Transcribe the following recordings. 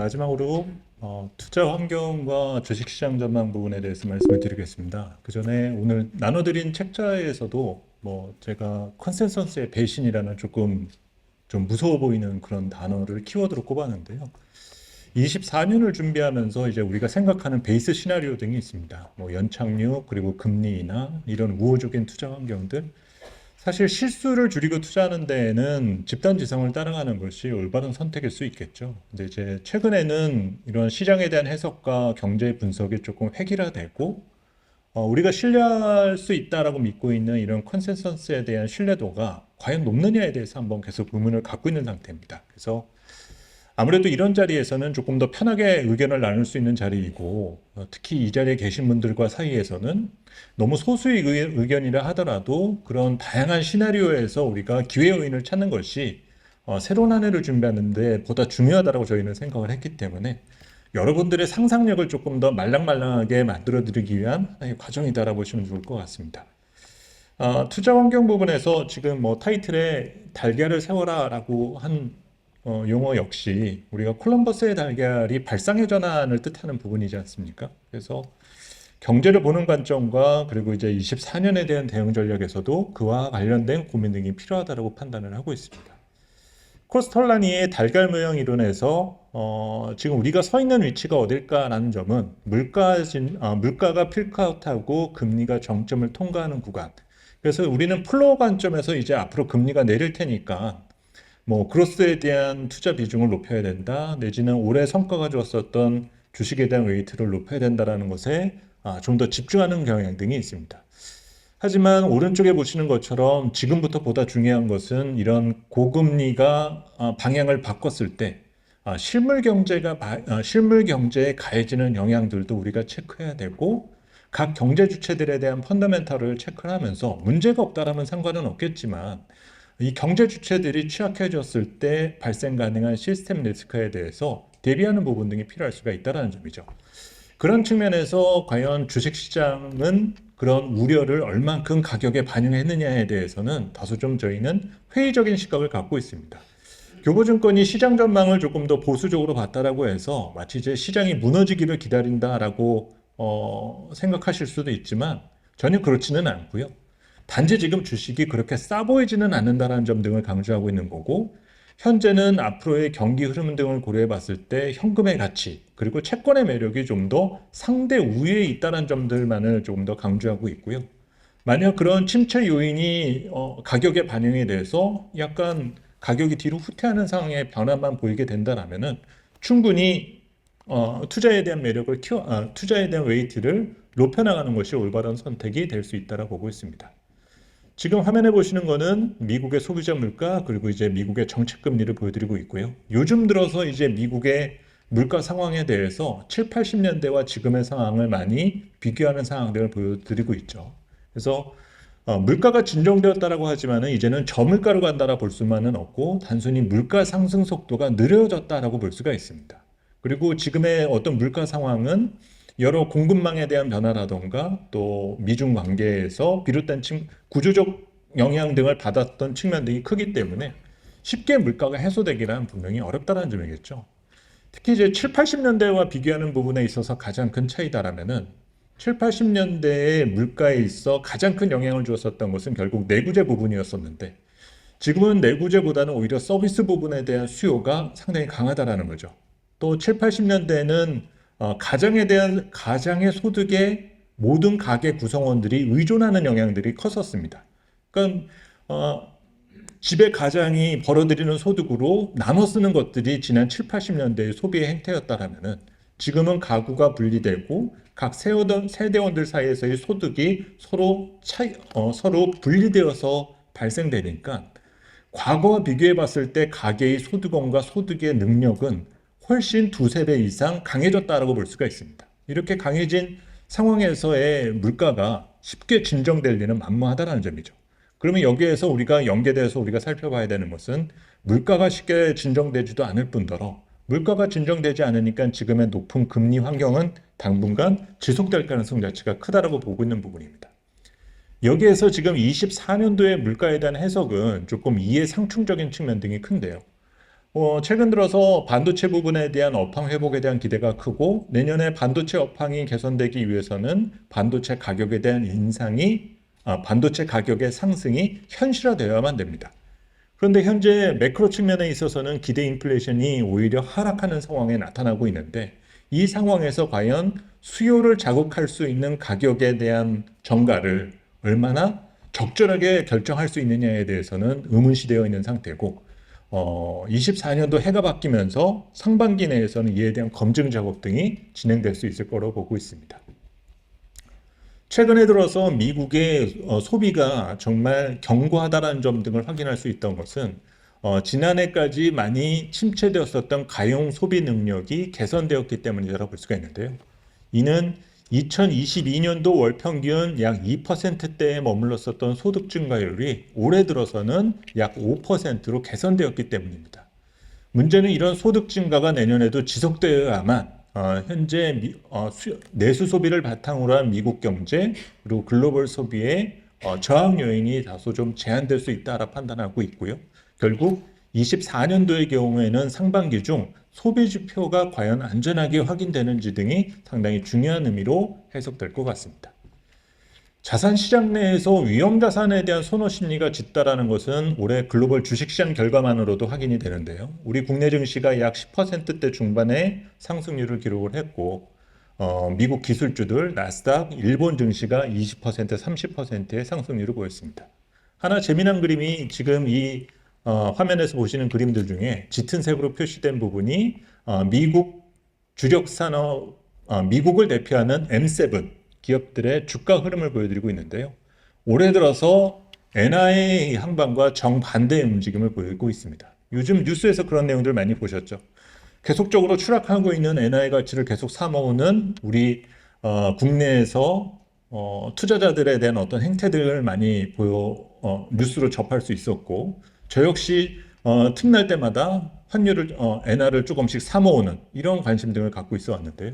마지막으로 투자 환경과 주식시장 전망 부분에 대해서 말씀을 드리겠습니다. 그 전에 오늘 나눠드린 책자에서도 제가 컨센서스의 배신이라는 조금 좀 무서워 보이는 그런 단어를 키워드로 꼽았는데요. 24년을 준비하면서 이제 우리가 생각하는 베이스 시나리오 등이 있습니다. 연착륙 그리고 금리 인하 이런 우호적인 투자 환경들. 사실 실수를 줄이고 투자하는 데에는 집단 지성을 따라가는 것이 올바른 선택일 수 있겠죠. 근데 이제 최근에는 이런 시장에 대한 해석과 경제 분석이 조금 획일화되고 우리가 신뢰할 수 있다라고 믿고 있는 이런 컨센서스에 대한 신뢰도가 과연 높느냐에 대해서 한번 계속 의문을 갖고 있는 상태입니다. 그래서 아무래도 이런 자리에서는 조금 더 편하게 의견을 나눌 수 있는 자리이고 특히 이 자리에 계신 분들과 사이에서는 너무 소수의 의견이라 하더라도 그런 다양한 시나리오에서 우리가 기회 요인을 찾는 것이 새로운 한 해를 준비하는데 보다 중요하다고 저희는 생각을 했기 때문에 여러분들의 상상력을 조금 더 말랑말랑하게 만들어드리기 위한 하나의 과정이다라고 보시면 좋을 것 같습니다. 투자 환경 부분에서 지금 타이틀에 달걀을 세워라라고 한 용어 역시 우리가 콜럼버스의 달걀이 발상의 전환을 뜻하는 부분이지 않습니까? 그래서 경제를 보는 관점과 그리고 이제 24년에 대한 대응 전략에서도 그와 관련된 고민 등이 필요하다고 판단을 하고 있습니다. 코스털라니의 달걀 모형 이론에서 지금 우리가 서 있는 위치가 어딜까라는 점은 물가가 필크아웃하고 금리가 정점을 통과하는 구간. 그래서 우리는 플로어 관점에서 이제 앞으로 금리가 내릴 테니까 그로스에 대한 투자 비중을 높여야 된다. 내지는 올해 성과가 좋았었던 주식에 대한 웨이트를 높여야 된다는 것에 좀 더 집중하는 경향 등이 있습니다. 하지만 오른쪽에 보시는 것처럼 지금부터 보다 중요한 것은 이런 고금리가 방향을 바꿨을 때 실물 경제에 가해지는 영향들도 우리가 체크해야 되고 각 경제 주체들에 대한 펀더멘털을 체크하면서 문제가 없다라면 상관은 없겠지만 이 경제 주체들이 취약해졌을 때 발생 가능한 시스템 리스크에 대해서 대비하는 부분 등이 필요할 수가 있다는 점이죠. 그런 측면에서 과연 주식시장은 그런 우려를 얼만큼 가격에 반영했느냐에 대해서는 다소 좀 저희는 회의적인 시각을 갖고 있습니다. 교보증권이 시장 전망을 조금 더 보수적으로 봤다라고 해서 마치 이제 시장이 무너지기를 기다린다라고 생각하실 수도 있지만 전혀 그렇지는 않고요. 단지 지금 주식이 그렇게 싸 보이지는 않는다는 점 등을 강조하고 있는 거고 현재는 앞으로의 경기 흐름 등을 고려해 봤을 때 현금의 가치 그리고 채권의 매력이 좀 더 상대 우위에 있다는 점들만을 조금 더 강조하고 있고요. 만약 그런 침체 요인이 가격에 반영이 돼서 약간 가격이 뒤로 후퇴하는 상황의 변화만 보이게 된다라면은 충분히 투자에 대한 투자에 대한 웨이트를 높여나가는 것이 올바른 선택이 될 수 있다고 보고 있습니다. 지금 화면에 보시는 거는 미국의 소비자 물가 그리고 이제 미국의 정책 금리를 보여드리고 있고요. 요즘 들어서 이제 미국의 물가 상황에 대해서 7, 80년대와 지금의 상황을 많이 비교하는 상황들을 보여드리고 있죠. 그래서 물가가 진정되었다라고 하지만은 이제는 저물가로 간다라 볼 수만은 없고 단순히 물가 상승 속도가 느려졌다라고 볼 수가 있습니다. 그리고 지금의 어떤 물가 상황은 여러 공급망에 대한 변화라던가 또 미중 관계에서 비롯된 구조적 영향 등을 받았던 측면 등이 크기 때문에 쉽게 물가가 해소되기란 분명히 어렵다는 점이겠죠. 특히 이제 7, 80년대와 비교하는 부분에 있어서 가장 큰 차이다라면은 7, 80년대의 물가에 있어 가장 큰 영향을 주었었던 것은 결국 내구재 부분이었었는데 지금은 내구재보다는 오히려 서비스 부분에 대한 수요가 상당히 강하다라는 거죠. 또 7, 80년대에는 가장의 소득에 모든 가계 구성원들이 의존하는 영향들이 컸었습니다. 그러니까 집에 가장이 벌어들이는 소득으로 나눠 쓰는 것들이 지난 7, 80년대의 소비의 행태였다라면은 지금은 가구가 분리되고 각 세대원들 사이에서의 소득이 서로 분리되어서 발생되니까 과거와 비교해 봤을 때 가계의 소득원과 소득의 능력은 훨씬 두세 배 이상 강해졌다라고 볼 수가 있습니다. 이렇게 강해진 상황에서의 물가가 쉽게 진정될 리는 만무하다는 점이죠. 그러면 여기에서 우리가 연계돼서 우리가 살펴봐야 되는 것은 물가가 쉽게 진정되지도 않을 뿐더러 물가가 진정되지 않으니까 지금의 높은 금리 환경은 당분간 지속될 가능성 자체가 크다라고 보고 있는 부분입니다. 여기에서 지금 24년도의 물가에 대한 해석은 조금 이해상충적인 측면 등이 큰데요. 최근 들어서 반도체 부분에 대한 업황 회복에 대한 기대가 크고 내년에 반도체 업황이 개선되기 위해서는 반도체 가격에 대한 반도체 가격의 상승이 현실화되어야만 됩니다. 그런데 현재 매크로 측면에 있어서는 기대 인플레이션이 오히려 하락하는 상황에 나타나고 있는데 이 상황에서 과연 수요를 자극할 수 있는 가격에 대한 정가를 얼마나 적절하게 결정할 수 있느냐에 대해서는 의문시되어 있는 상태고 24년도 해가 바뀌면서 상반기 내에서는 이에 대한 검증 작업 등이 진행될 수 있을 거로 보고 있습니다. 최근에 들어서 미국의 소비가 정말 견고하다는 점 등을 확인할 수 있던 것은 지난해까지 많이 침체되었었던 가용 소비 능력이 개선되었기 때문이라고 볼 수가 있는데요. 이는 2022년도 월 평균 약 2%대에 머물렀었던 소득 증가율이 올해 들어서는 약 5%로 개선되었기 때문입니다. 문제는 이런 소득 증가가 내년에도 지속되어야만 현재 내수 소비를 바탕으로 한 미국 경제 그리고 글로벌 소비의 저항 요인이 다소 좀 제한될 수 있다라 판단하고 있고요. 결국 24년도의 경우에는 상반기 중 소비 지표가 과연 안전하게 확인되는지 등이 상당히 중요한 의미로 해석될 것 같습니다. 자산 시장 내에서 위험 자산에 대한 선호 심리가 짙다라는 것은 올해 글로벌 주식시장 결과만으로도 확인이 되는데요. 우리 국내 증시가 약 10%대 중반의 상승률을 기록을 했고 미국 기술주들, 나스닥, 일본 증시가 20%, 30%의 상승률을 보였습니다. 하나 재미난 그림이 지금 이 화면에서 보시는 그림들 중에 짙은 색으로 표시된 부분이 미국 주력 산업, 미국을 대표하는 M7 기업들의 주가 흐름을 보여드리고 있는데요. 올해 들어서 엔화의 항반과 정반대의 움직임을 보이고 있습니다. 요즘 뉴스에서 그런 내용들 많이 보셨죠. 계속적으로 추락하고 있는 엔화의 가치를 계속 사모으는 우리 국내에서 투자자들에 대한 어떤 행태들을 많이 뉴스로 접할 수 있었고 저 역시 틈날 때마다 환율을 엔화를 조금씩 사모으는 이런 관심 등을 갖고 있어 왔는데요.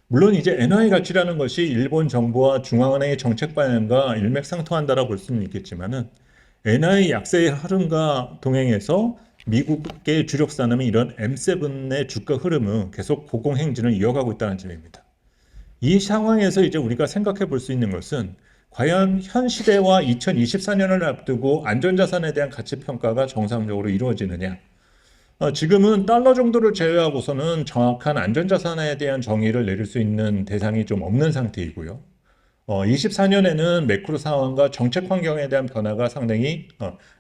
물론 이제 엔화의 가치라는 것이 일본 정부와 중앙은행의 정책 방향과 일맥상통한다라고 볼 수는 있겠지만은 엔화의 약세의 흐름과 동행해서 미국의 주력 산업인 이런 M7의 주가 흐름은 계속 고공행진을 이어가고 있다는 점입니다. 이 상황에서 이제 우리가 생각해 볼 수 있는 것은 과연 현 시대와 2024년을 앞두고 안전자산에 대한 가치 평가가 정상적으로 이루어지느냐? 지금은 달러 정도를 제외하고서는 정확한 안전자산에 대한 정의를 내릴 수 있는 대상이 좀 없는 상태이고요. 24년에는 매크로 상황과 정책 환경에 대한 변화가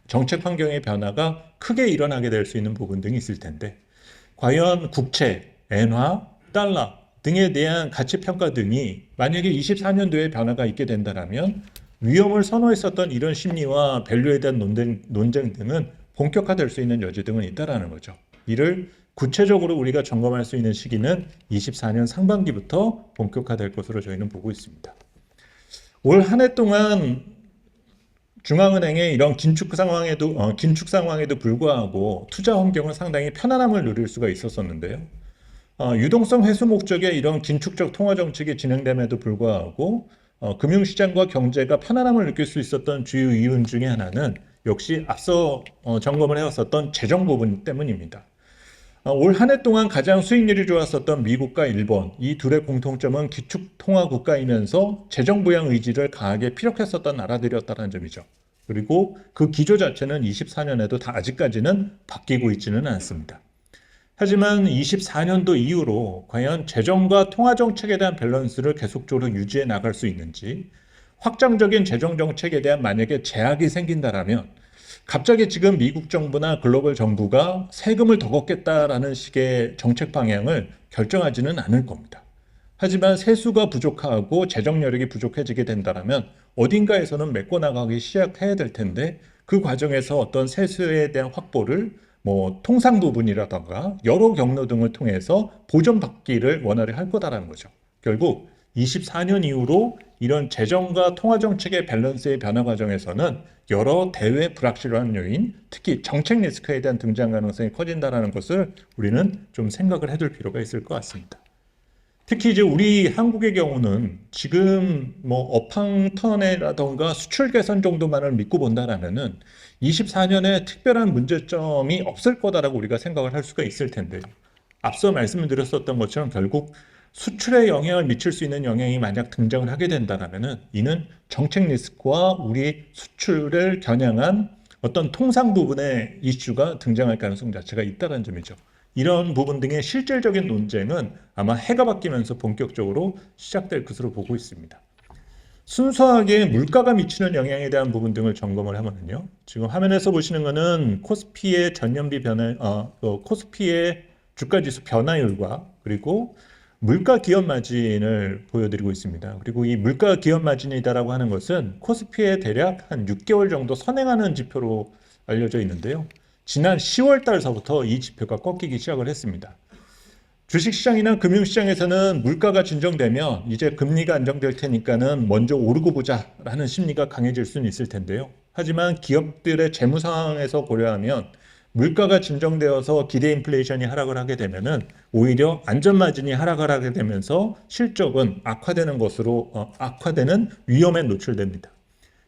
정책 환경의 변화가 크게 일어나게 될 수 있는 부분 등이 있을 텐데, 과연 국채, 엔화, 달러 등에 대한 가치 평가 등이 만약에 24년도에 변화가 있게 된다면 위험을 선호했었던 이런 심리와 밸류에 대한 논쟁 등은 본격화될 수 있는 여지 등은 있다라는 거죠. 이를 구체적으로 우리가 점검할 수 있는 시기는 24년 상반기부터 본격화될 것으로 저희는 보고 있습니다. 올 한 해 동안 중앙은행의 이런 긴축 상황에도 불구하고 투자 환경은 상당히 편안함을 누릴 수가 있었었는데요. 유동성 회수 목적의 이런 긴축적 통화 정책이 진행됨에도 불구하고 금융시장과 경제가 편안함을 느낄 수 있었던 주요 이유 중에 하나는 역시 앞서 점검을 해왔었던 재정 부분 때문입니다. 올 한 해 동안 가장 수익률이 좋았었던 미국과 일본, 이 둘의 공통점은 기축 통화 국가이면서 재정 부양 의지를 강하게 피력했었던 나라들이었다는 점이죠. 그리고 그 기조 자체는 24년에도 아직까지는 바뀌고 있지는 않습니다. 하지만 24년도 이후로 과연 재정과 통화 정책에 대한 밸런스를 계속적으로 유지해 나갈 수 있는지, 확장적인 재정 정책에 대한 만약에 제약이 생긴다라면 갑자기 지금 미국 정부나 글로벌 정부가 세금을 더 걷겠다라는 식의 정책 방향을 결정하지는 않을 겁니다. 하지만 세수가 부족하고 재정 여력이 부족해지게 된다면 어딘가에서는 메꿔 나가기 시작해야 될 텐데 그 과정에서 어떤 세수에 대한 확보를 통상 부분이라던가 여러 경로 등을 통해서 보전받기를 원활히 할 거다라는 거죠. 결국 24년 이후로 이런 재정과 통화 정책의 밸런스의 변화 과정에서는 여러 대외 불확실한 요인, 특히 정책 리스크에 대한 등장 가능성이 커진다는 것을 우리는 좀 생각을 해둘 필요가 있을 것 같습니다. 특히 이제 우리 한국의 경우는 지금 뭐 업황 턴이라던가 수출 개선 정도만을 믿고 본다라면은 24년에 특별한 문제점이 없을 거다라고 우리가 생각을 할 수가 있을 텐데, 앞서 말씀을 드렸었던 것처럼 결국 수출에 영향을 미칠 수 있는 영향이 만약 등장을 하게 된다라면은 이는 정책 리스크와 우리 수출을 겨냥한 어떤 통상 부분의 이슈가 등장할 가능성 자체가 있다는 점이죠. 이런 부분 등의 실질적인 논쟁은 아마 해가 바뀌면서 본격적으로 시작될 것으로 보고 있습니다. 순수하게 물가가 미치는 영향에 대한 부분 등을 점검을 하면요. 지금 화면에서 보시는 것은 코스피의 전년비 변화, 코스피의 주가지수 변화율과 그리고 물가 기업 마진을 보여드리고 있습니다. 그리고 이 물가 기업 마진이다라고 하는 것은 코스피에 대략 한 6개월 정도 선행하는 지표로 알려져 있는데요. 지난 10월 달서부터 이 지표가 꺾이기 시작을 했습니다. 주식시장이나 금융시장에서는 물가가 진정되면 이제 금리가 안정될 테니까는 먼저 오르고 보자라는 심리가 강해질 수는 있을 텐데요. 하지만 기업들의 재무 상황에서 고려하면 물가가 진정되어서 기대 인플레이션이 하락을 하게 되면은 오히려 안전 마진이 하락을 하게 되면서 실적은 악화되는 위험에 노출됩니다.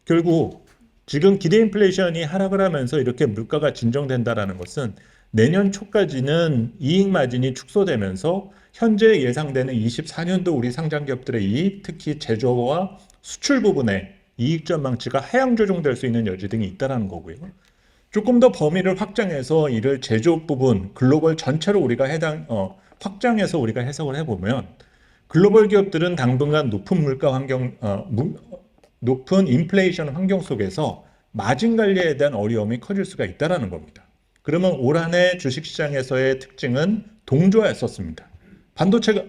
결국 지금 기대 인플레이션이 하락을 하면서 이렇게 물가가 진정된다라는 것은 내년 초까지는 이익 마진이 축소되면서 현재 예상되는 24년도 우리 상장 기업들의 이익, 특히 제조와 수출 부분의 이익 전망치가 하향 조정될 수 있는 여지 등이 있다는 거고요. 조금 더 범위를 확장해서 이를 제조업 부분, 글로벌 전체로 우리가 확장해서 우리가 해석을 해보면 글로벌 기업들은 당분간 높은 물가 환경, 높은 인플레이션 환경 속에서 마진 관리에 대한 어려움이 커질 수가 있다는 겁니다. 그러면 올 한 해 주식시장에서의 특징은 동조했었습니다. 반도체가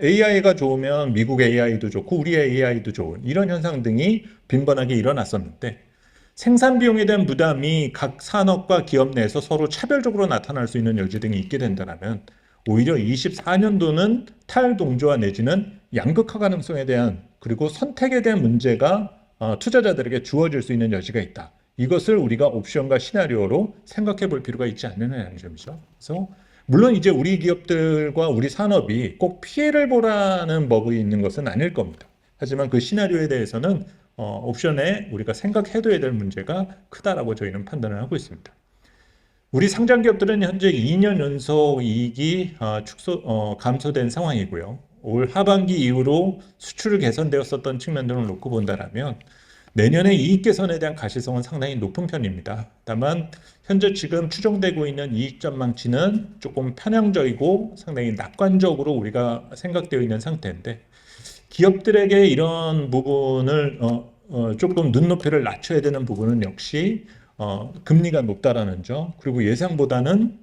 AI가 좋으면 미국 AI도 좋고 우리 AI도 좋은 이런 현상 등이 빈번하게 일어났었는데 생산 비용에 대한 부담이 각 산업과 기업 내에서 서로 차별적으로 나타날 수 있는 여지 등이 있게 된다면 오히려 24년도는 탈동조화 내지는 양극화 가능성에 대한 그리고 선택에 대한 문제가 투자자들에게 주어질 수 있는 여지가 있다. 이것을 우리가 옵션과 시나리오로 생각해 볼 필요가 있지 않느냐는 점이죠. 그래서 물론 이제 우리 기업들과 우리 산업이 꼭 피해를 보라는 법이 있는 것은 아닐 겁니다. 하지만 그 시나리오에 대해서는 옵션에 우리가 생각해둬야 될 문제가 크다라고 저희는 판단을 하고 있습니다. 우리 상장 기업들은 현재 2년 연속 이익이 감소된 상황이고요. 올 하반기 이후로 수출을 개선되었었던 측면들을 놓고 본다라면 내년에 이익 개선에 대한 가시성은 상당히 높은 편입니다. 다만 현재 지금 추정되고 있는 이익 전망치는 조금 편향적이고 상당히 낙관적으로 우리가 생각되어 있는 상태인데 기업들에게 이런 부분을 조금 눈높이를 낮춰야 되는 부분은 역시 금리가 높다라는 점 그리고 예상보다는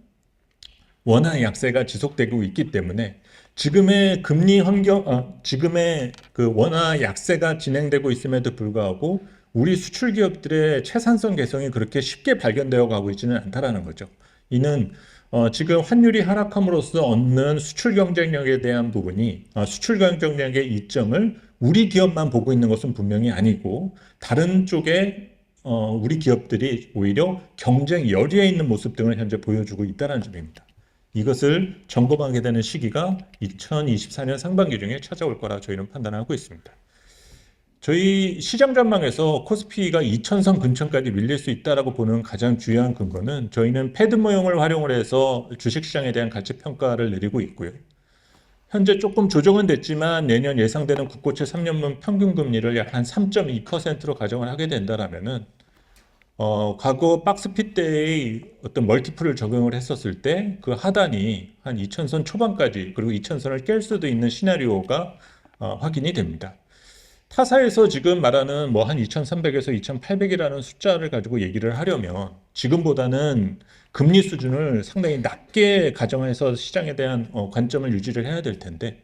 원화 약세가 지속되고 있기 때문에 지금의 금리 환경, 지금의 그 원화 약세가 진행되고 있음에도 불구하고 우리 수출 기업들의 채산성 개선이 그렇게 쉽게 발견되어 가고 있지는 않다라는 거죠. 이는 지금 환율이 하락함으로써 얻는 수출 경쟁력에 대한 부분이 수출 경쟁력의 이점을 우리 기업만 보고 있는 것은 분명히 아니고 다른 쪽에 우리 기업들이 오히려 경쟁 열의에 있는 모습 등을 현재 보여주고 있다는 점입니다. 이것을 점검하게 되는 시기가 2024년 상반기 중에 찾아올 거라 저희는 판단하고 있습니다. 저희 시장 전망에서 코스피가 2000선 근처까지 밀릴 수 있다고 보는 가장 중요한 근거는 저희는 패드 모형을 활용을 해서 주식시장에 대한 가치 평가를 내리고 있고요. 현재 조금 조정은 됐지만 내년 예상되는 국고채 3년물 평균 금리를 약 한 3.2%로 가정을 하게 된다라면은 과거 박스핏 때의 어떤 멀티플을 적용을 했었을 때 그 하단이 한 2000선 초반까지 그리고 2000선을 깰 수도 있는 시나리오가 확인이 됩니다. 타사에서 지금 말하는 뭐 한 2300에서 2800이라는 숫자를 가지고 얘기를 하려면 지금보다는 금리 수준을 상당히 낮게 가정해서 시장에 대한 관점을 유지를 해야 될 텐데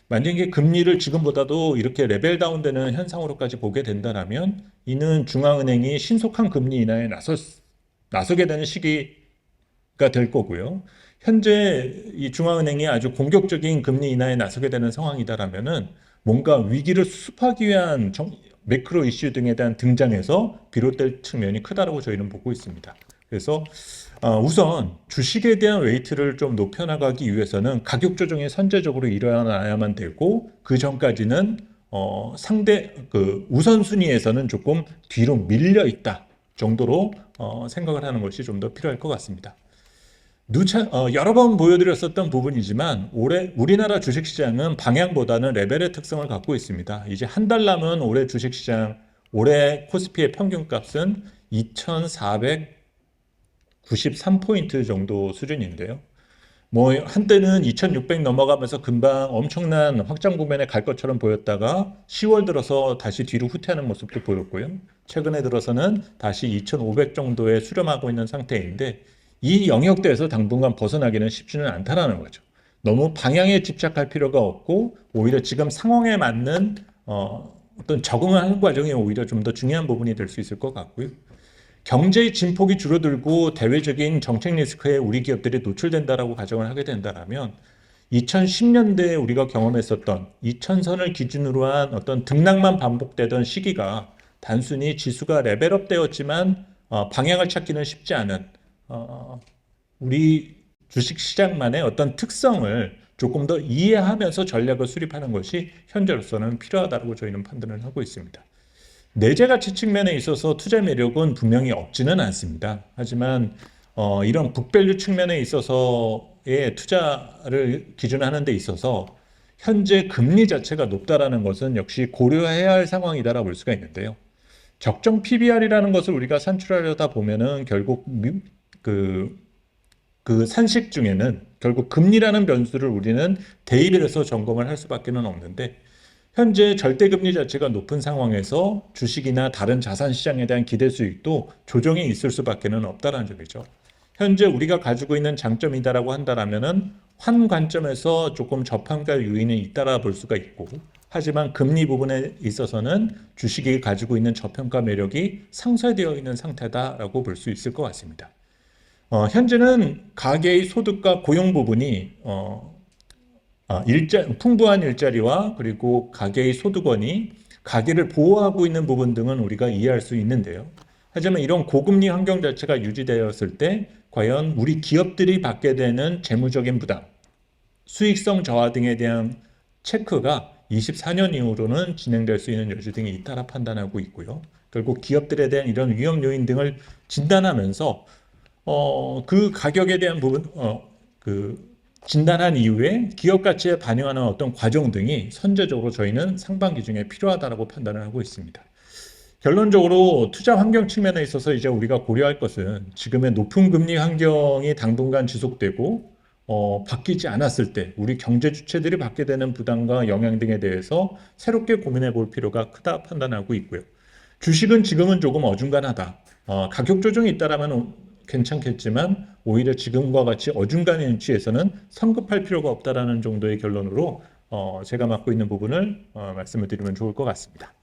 만약에 금리를 지금보다도 이렇게 레벨 다운되는 현상으로까지 보게 된다면 이는 중앙은행이 신속한 금리 인하에 나서게 되는 시기가 될 거고요. 현재 이 중앙은행이 아주 공격적인 금리 인하에 나서게 되는 상황이다라면은 뭔가 위기를 수습하기 위한 매크로 이슈 등에 대한 등장에서 비롯될 측면이 크다라고 저희는 보고 있습니다. 그래서 우선 주식에 대한 웨이트를 좀 높여나가기 위해서는 가격 조정이 선제적으로 일어나야만 되고, 그 전까지는 상대 그 우선순위에서는 조금 뒤로 밀려 있다 정도로 생각을 하는 것이 좀 더 필요할 것 같습니다. 여러 번 보여드렸었던 부분이지만 올해 우리나라 주식시장은 방향보다는 레벨의 특성을 갖고 있습니다. 이제 한 달 남은 올해 주식시장, 올해 코스피의 평균값은 2,493포인트 정도 수준인데요. 뭐 한때는 2,600 넘어가면서 금방 엄청난 확장 국면에 갈 것처럼 보였다가 10월 들어서 다시 뒤로 후퇴하는 모습도 보였고요. 최근에 들어서는 다시 2,500 정도에 수렴하고 있는 상태인데, 이 영역대에서 당분간 벗어나기는 쉽지는 않다라는 거죠. 너무 방향에 집착할 필요가 없고, 오히려 지금 상황에 맞는 어떤 적응하는 과정이 오히려 좀 더 중요한 부분이 될 수 있을 것 같고요. 경제의 진폭이 줄어들고 대외적인 정책 리스크에 우리 기업들이 노출된다라고 가정을 하게 된다면, 2010년대에 우리가 경험했었던 2000선을 기준으로 한 어떤 등락만 반복되던 시기가 단순히 지수가 레벨업 되었지만 방향을 찾기는 쉽지 않은 우리 주식시장만의 어떤 특성을 조금 더 이해하면서 전략을 수립하는 것이 현재로서는 필요하다고 저희는 판단을 하고 있습니다. 내재 가치 측면에 있어서 투자 매력은 분명히 없지는 않습니다. 하지만 이런 북밸류 측면에 있어서의 투자를 기준하는 데 있어서 현재 금리 자체가 높다라는 것은 역시 고려해야 할 상황이다라고 볼 수가 있는데요. 적정 PBR이라는 것을 우리가 산출하려다 보면은 결국 그 산식 중에는 결국 금리라는 변수를 우리는 대입을 해서 점검을 할 수밖에 없는데, 현재 절대금리 자체가 높은 상황에서 주식이나 다른 자산 시장에 대한 기대 수익도 조정이 있을 수밖에 없다는 점이죠. 현재 우리가 가지고 있는 장점이다라고 한다라면은 환 관점에서 조금 저평가 요인이 있다라 볼 수가 있고, 하지만 금리 부분에 있어서는 주식이 가지고 있는 저평가 매력이 상쇄되어 있는 상태다라고 볼 수 있을 것 같습니다. 현재는 가계의 소득과 고용 부분이 풍부한 일자리와 그리고 가계의 소득원이 가계를 보호하고 있는 부분 등은 우리가 이해할 수 있는데요. 하지만 이런 고금리 환경 자체가 유지되었을 때 과연 우리 기업들이 받게 되는 재무적인 부담, 수익성 저하 등에 대한 체크가 24년 이후로는 진행될 수 있는 여지 등이 있다라 판단하고 있고요. 결국 기업들에 대한 이런 위험 요인 등을 진단하면서 그 가격에 대한 부분, 진단한 이후에 기업 가치에 반영하는 어떤 과정 등이 선제적으로 저희는 상반기 중에 필요하다고 판단을 하고 있습니다. 결론적으로 투자 환경 측면에 있어서 이제 우리가 고려할 것은 지금의 높은 금리 환경이 당분간 지속되고 바뀌지 않았을 때 우리 경제 주체들이 받게 되는 부담과 영향 등에 대해서 새롭게 고민해 볼 필요가 크다 판단하고 있고요. 주식은 지금은 조금 어중간하다. 가격 조정이 있다라면 괜찮겠지만 오히려 지금과 같이 어중간한 위치에서는 성급할 필요가 없다라는 정도의 결론으로 제가 맡고 있는 부분을 말씀을 드리면 좋을 것 같습니다.